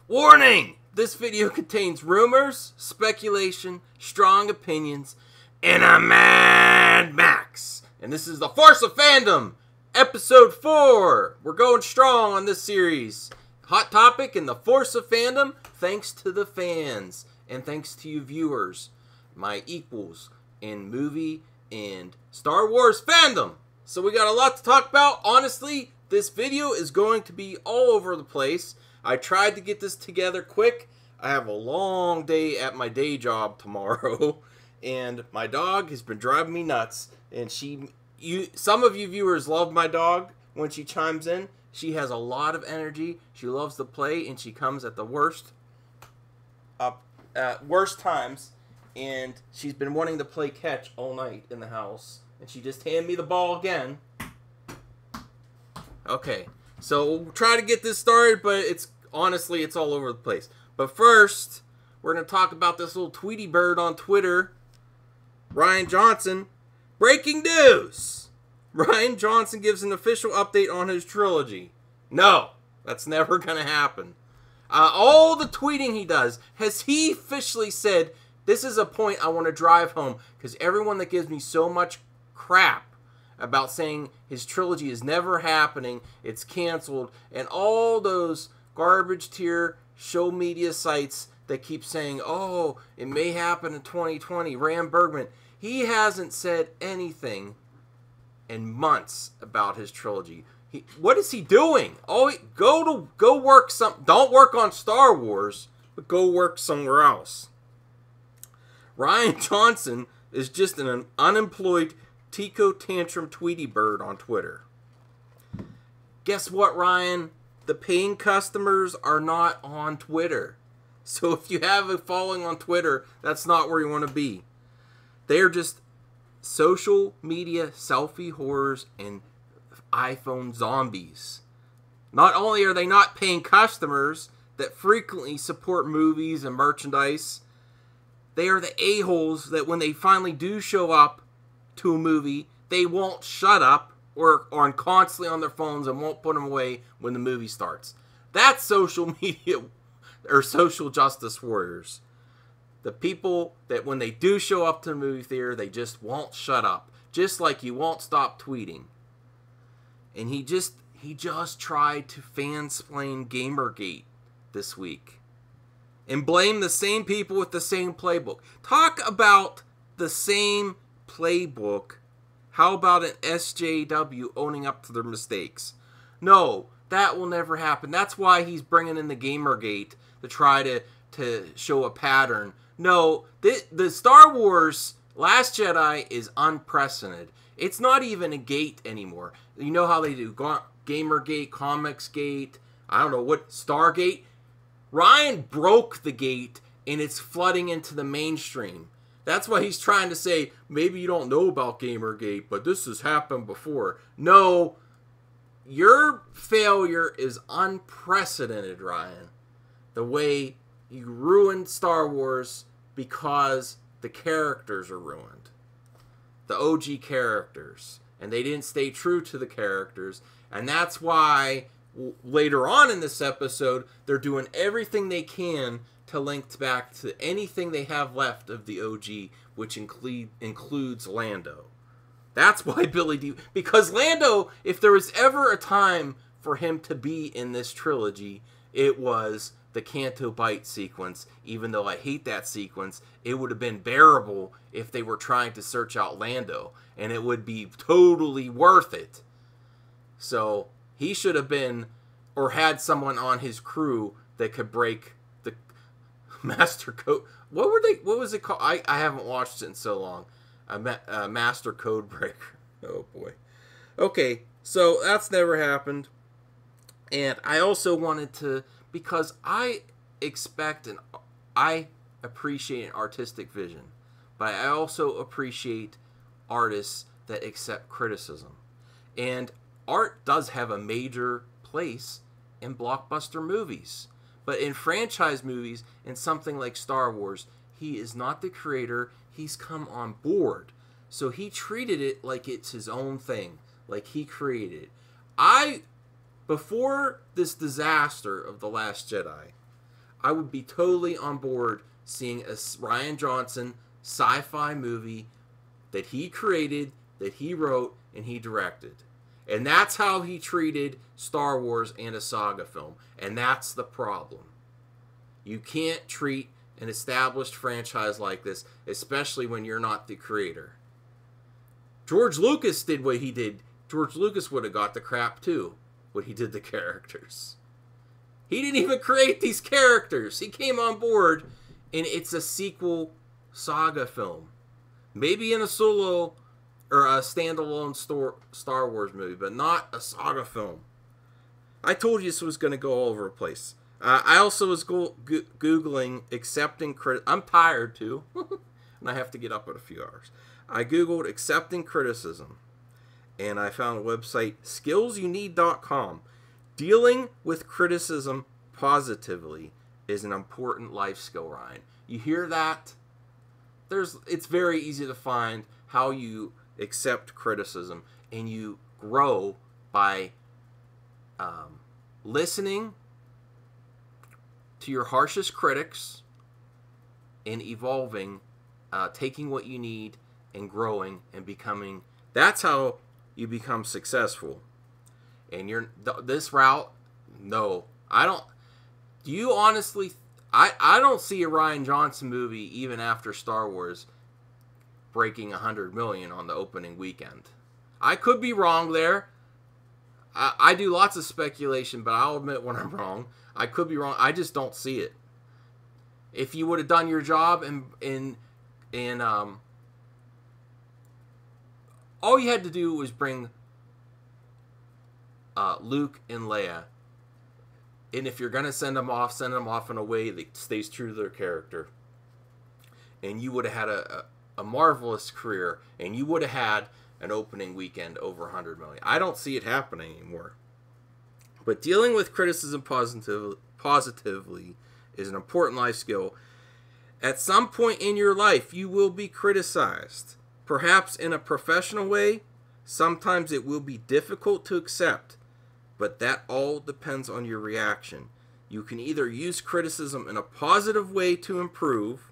Warning! This video contains rumors, speculation, strong opinions, and a Mad Max. And this is the Force of Fandom, Episode 4. We're going strong on this series. Hot topic in the Force of Fandom, thanks to the fans. And thanks to you viewers, my equals in movie and Star Wars fandom. So we got a lot to talk about. Honestly, this video is going to be all over the place. I tried to get this together quick. I have a long day at my day job tomorrow, and my dog has been driving me nuts. And some of you viewers love my dog when she chimes in. She has a lot of energy. She loves to play, and she comes at the worst times. And she's been wanting to play catch all night in the house, and she just handed me the ball again. Okay, so we'll try to get this started, but honestly, it's all over the place. But first, we're going to talk about this little Tweety bird on Twitter, Rian Johnson. Breaking news! Rian Johnson gives an official update on his trilogy. No, that's never going to happen. All the tweeting he does, has he officially said, this is a point I want to drive home, because everyone that gives me so much crap about saying his trilogy is never happening, it's canceled, and all those garbage tier show media sites that keep saying, oh, it may happen in 2020, Ram Bergman, he hasn't said anything in months about his trilogy. What is he doing? Oh, go work don't work on Star Wars, but go work somewhere else. Rian Johnson is just an unemployed Tico Tantrum Tweety bird on Twitter. Guess what, Ryan? The paying customers are not on Twitter. So if you have a following on Twitter, that's not where you want to be. They're just social media selfie whores and iPhone zombies. Not only are they not paying customers that frequently support movies and merchandise, they are the a-holes that when they finally do show up to a movie, they won't shut up or are constantly on their phones and won't put them away when the movie starts. That's social media or social justice warriors. The people that when they do show up to the movie theater, they just won't shut up. Just like you won't stop tweeting. And he just tried to fansplain Gamergate this week. And blame the same people with the same playbook. Talk about the same playbook. How about an SJW owning up to their mistakes? No, that will never happen. That's why he's bringing in the Gamergate to try to show a pattern. No, the Star Wars Last Jedi is unprecedented. It's not even a gate anymore. You know how they do Gamergate, Comicsgate, I don't know what, Stargate? Ryan broke the gate, and it's flooding into the mainstream. That's why he's trying to say, maybe you don't know about Gamergate, but this has happened before. No, your failure is unprecedented, Ryan. The way you ruined Star Wars because the characters are ruined. The OG characters. And they didn't stay true to the characters. And that's why later on in this episode, they're doing everything they can to link back to anything they have left of the OG, which includes Lando. That's why because Lando, if there was ever a time for him to be in this trilogy, it was the Canto Bight sequence. Even though I hate that sequence, it would have been bearable if they were trying to search out Lando, and it would be totally worth it. So he should have been, or had someone on his crew that could break the master code. What was it called? I haven't watched it in so long. A master code breaker. Oh boy. Okay, so that's never happened. And I also wanted to, because I expect and I appreciate an artistic vision, but I also appreciate artists that accept criticism. And art does have a major place in blockbuster movies. But in franchise movies, in something like Star Wars, he is not the creator. He's come on board. So he treated it like it's his own thing. Like he created it. Before this disaster of The Last Jedi, I would be totally on board seeing a Rian Johnson sci-fi movie that he created, that he wrote, and he directed. And that's how he treated Star Wars and a saga film. And that's the problem. You can't treat an established franchise like this, especially when you're not the creator. George Lucas did what he did. George Lucas would have got the crap too, what he did to characters. He didn't even create these characters. He came on board, and it's a sequel saga film. Maybe in a solo or a standalone Star Wars movie, but not a saga film. I told you this was going to go all over the place. I also was Googling accepting criticism. I'm tired too, and I have to get up in a few hours. I Googled accepting criticism, and I found a website, skillsyouneed.com. Dealing with criticism positively is an important life skill, Ryan. You hear that? It's very easy to find how you accept criticism, and you grow by listening to your harshest critics and evolving, taking what you need and growing and becoming. That's how you become successful. And this route, no, I don't. Do you honestly? I don't see a Rian Johnson movie even after Star Wars breaking 100 million on the opening weekend. I could be wrong there. I do lots of speculation, but I'll admit when I'm wrong. I could be wrong. I just don't see it. If you would have done your job and all you had to do was bring Luke and Leia. And if you're going to send them off in a way that stays true to their character. And you would have had a marvelous career. And you would have had an opening weekend over 100 million. I don't see it happening anymore. But dealing with criticism positively is an important life skill. At some point in your life, you will be criticized. Perhaps in a professional way. Sometimes it will be difficult to accept. But that all depends on your reaction. You can either use criticism in a positive way to improve,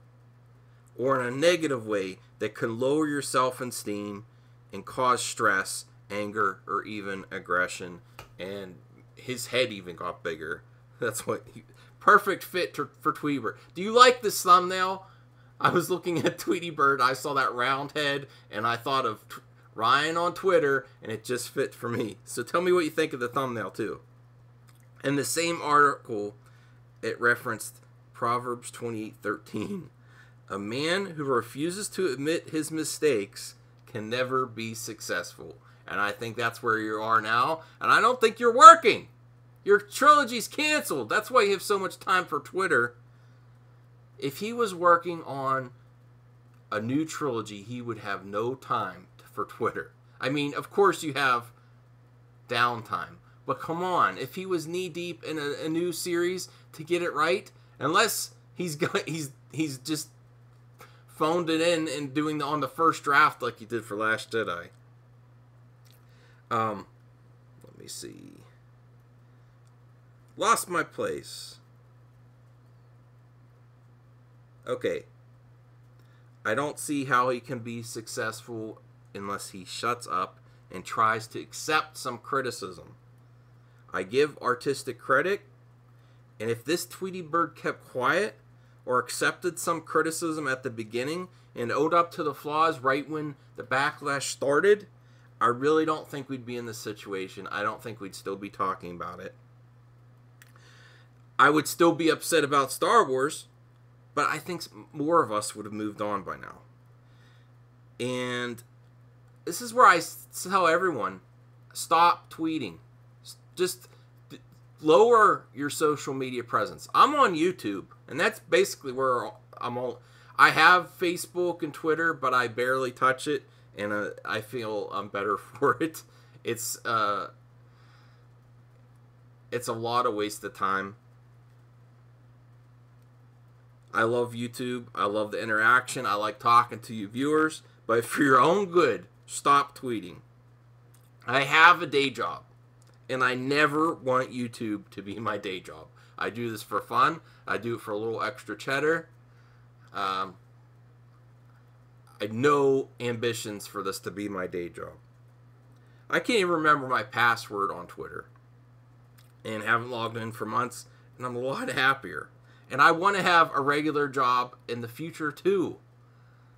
or in a negative way that can lower your self-esteem and cause stress, anger, or even aggression. And his head even got bigger. That's what perfect fit for Tweety Bird. Do you like this thumbnail? I was looking at Tweety Bird. I saw that round head, and I thought of Ryan on Twitter, and it just fit for me. So tell me what you think of the thumbnail, too. In the same article, it referenced Proverbs 28:13. A man who refuses to admit his mistakes can never be successful. And I think that's where you are now. And I don't think you're working. Your trilogy's canceled. That's why you have so much time for Twitter. If he was working on a new trilogy, he would have no time for Twitter. I mean, of course you have downtime. But come on, if he was knee deep in a new series to get it right, unless he's just phoned it in and doing on the first draft like he did for Last Jedi. Let me see. Lost my place. Okay. I don't see how he can be successful unless he shuts up and tries to accept some criticism. I give artistic credit, and if this Tweety Bird kept quiet or accepted some criticism at the beginning and owned up to the flaws right when the backlash started, I really don't think we'd be in this situation. I don't think we'd still be talking about it. I would still be upset about Star Wars, but I think more of us would have moved on by now. And this is where I tell everyone, stop tweeting. Just lower your social media presence. I'm on YouTube, and that's basically where I'm on. I have Facebook and Twitter, but I barely touch it, and I feel I'm better for it. It's a lot of waste of time. I love YouTube. I love the interaction. I like talking to you viewers. But for your own good, stop tweeting. I have a day job. And I never want YouTube to be my day job. I do this for fun. I do it for a little extra cheddar. I had no ambitions for this to be my day job. I can't even remember my password on Twitter. And haven't logged in for months. And I'm a lot happier. And I want to have a regular job in the future too.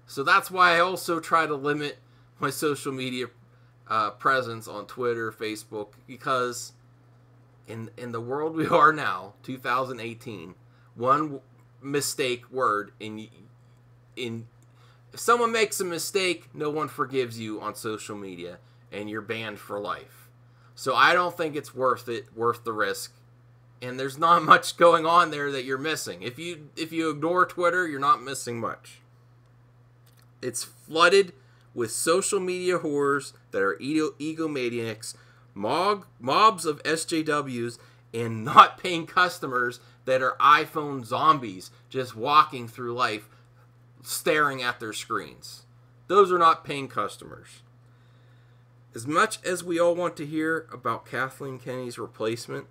So that's why I also try to limit my social media presence on Twitter, Facebook, because in the world we are now, 2018, one mistake word in if someone makes a mistake, no one forgives you on social media, and you're banned for life. So I don't think it's worth the risk. And there's not much going on there that you're missing. If you ignore Twitter, you're not missing much. It's flooded with social media whores that are egomaniacs, mobs of SJWs, and not paying customers that are iPhone zombies just walking through life staring at their screens. Those are not paying customers. As much as we all want to hear about Kathleen Kenney's replacement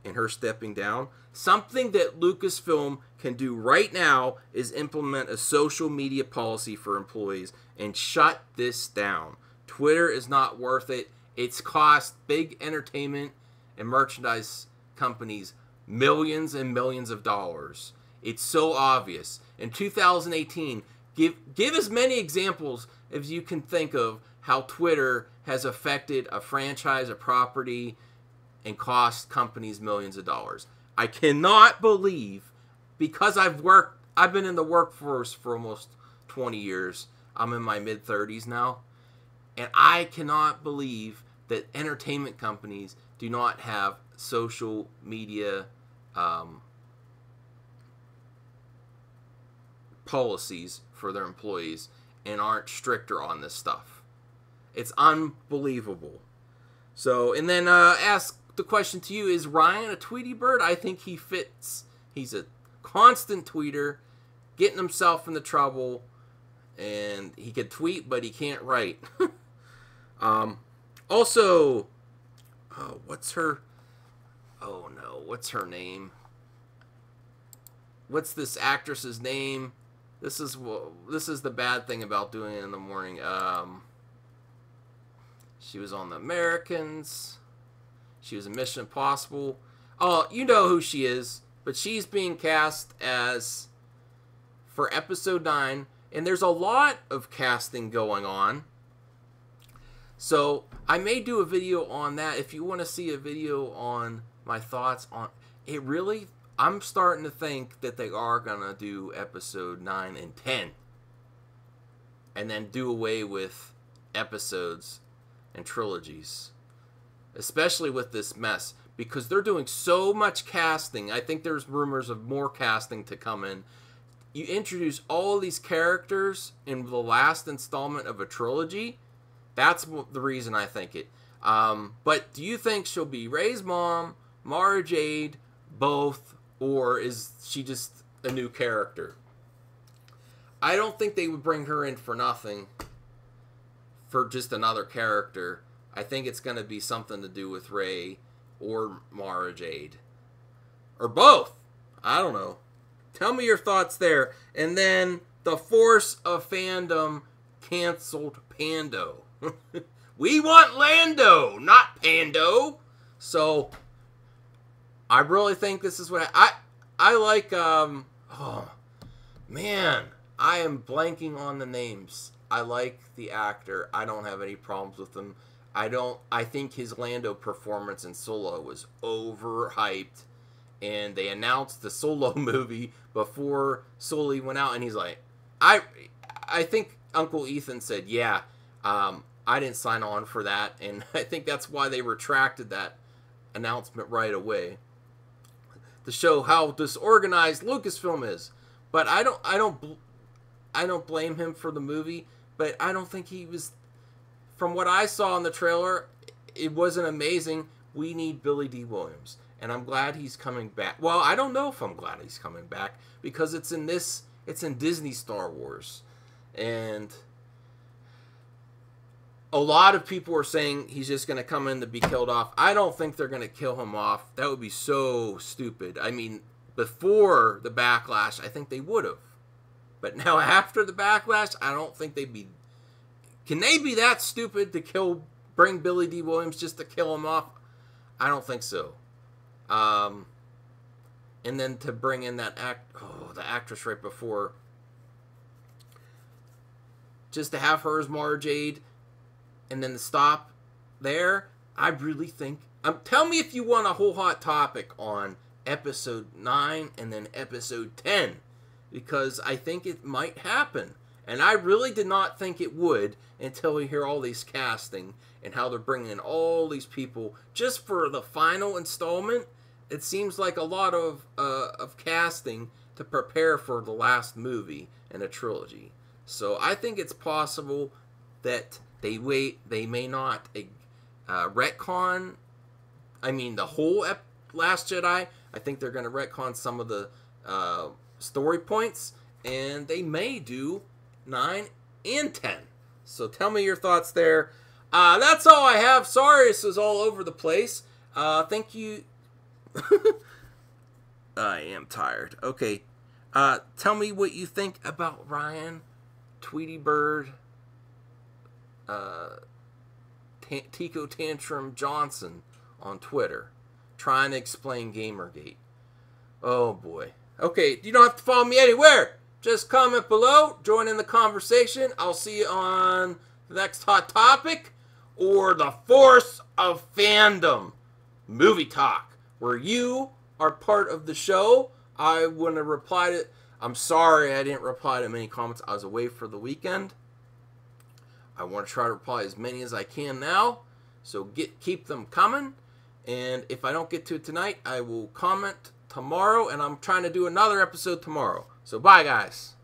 and her stepping down, something that Lucasfilm can do right now is implement a social media policy for employees and shut this down. Twitter is not worth it. It's cost big entertainment and merchandise companies millions and millions of dollars. It's so obvious. In 2018, give as many examples as you can think of how Twitter has affected a franchise, a property, and cost companies millions of dollars. I cannot believe, because I've been in the workforce for almost 20 years. I'm in my mid-30s now. And I cannot believe that entertainment companies do not have social media policies for their employees and aren't stricter on this stuff. It's unbelievable. So, and then ask the question to you, is Rian a Tweety bird? I think he fits. He's a constant tweeter, getting himself into trouble, and he can tweet, but he can't write. Also, what's her name? What's this actress's name? This is the bad thing about doing it in the morning. She was on The Americans. She was in Mission Impossible. Oh, you know who she is. But she's being cast as for episode 9. And there's a lot of casting going on. So I may do a video on that. If you want to see a video on my thoughts on it, really, I'm starting to think that they are going to do episode 9 and 10. And then do away with episodes and trilogies. Especially with this mess. Because they're doing so much casting. I think there's rumors of more casting to come in. You introduce all these characters in the last installment of a trilogy. That's the reason I think it. But do you think she'll be Rey's mom, Mara Jade, both, or is she just a new character? I don't think they would bring her in for nothing, for just another character. I think it's going to be something to do with Rey or Mara Jade. Or both. I don't know. Tell me your thoughts there. And then the Force of Fandom canceled Pando. We want Lando, not Pando. So I really think this is what I like. Oh man, I am blanking on the names. I like the actor. I don't have any problems with him. I think his Lando performance in Solo was overhyped. And they announced the Solo movie before Solo went out, and he's like, I think Uncle Ethan said, yeah, I didn't sign on for that, and I think that's why they retracted that announcement right away, to show how disorganized Lucasfilm is. But I don't blame him for the movie, but I don't think he was. From what I saw in the trailer, it wasn't amazing. We need Billy D. Williams. And I'm glad he's coming back. Well, I don't know if I'm glad he's coming back, because it's in Disney Star Wars. And a lot of people are saying he's just going to come in to be killed off. I don't think they're going to kill him off. That would be so stupid. I mean, before the backlash, I think they would have. But now after the backlash, I don't think they'd be... Can they be that stupid to bring Billy D. Williams just to kill him off? I don't think so. And then to bring in the actress right before, just to have her as Mara Jade, and then to stop there, I really think... tell me if you want a whole hot topic on episode 9 and then episode 10, because I think it might happen. And I really did not think it would until we hear all these casting and how they're bringing in all these people just for the final installment. It seems like a lot of casting to prepare for the last movie in a trilogy. So I think it's possible that they may not retcon. I mean, the whole Last Jedi. I think they're going to retcon some of the story points, and they may do 9 and 10. So tell me your thoughts there. That's all I have. Sorry this was all over the place. Thank you. I am tired. Okay. Tell me what you think about Ryan, Tweety Bird, Tico Tantrum Johnson on Twitter, trying to explain Gamergate. Oh boy. Okay, you don't have to follow me anywhere. Just comment below, join in the conversation. I'll see you on the next hot topic, or the Force of Fandom movie talk, where you are part of the show. I want to reply to... I'm sorry I didn't reply to many comments. I was away for the weekend. I want to try to reply as many as I can now, so keep them coming. And if I don't get to it tonight, I will comment tomorrow, and I'm trying to do another episode tomorrow. So bye, guys.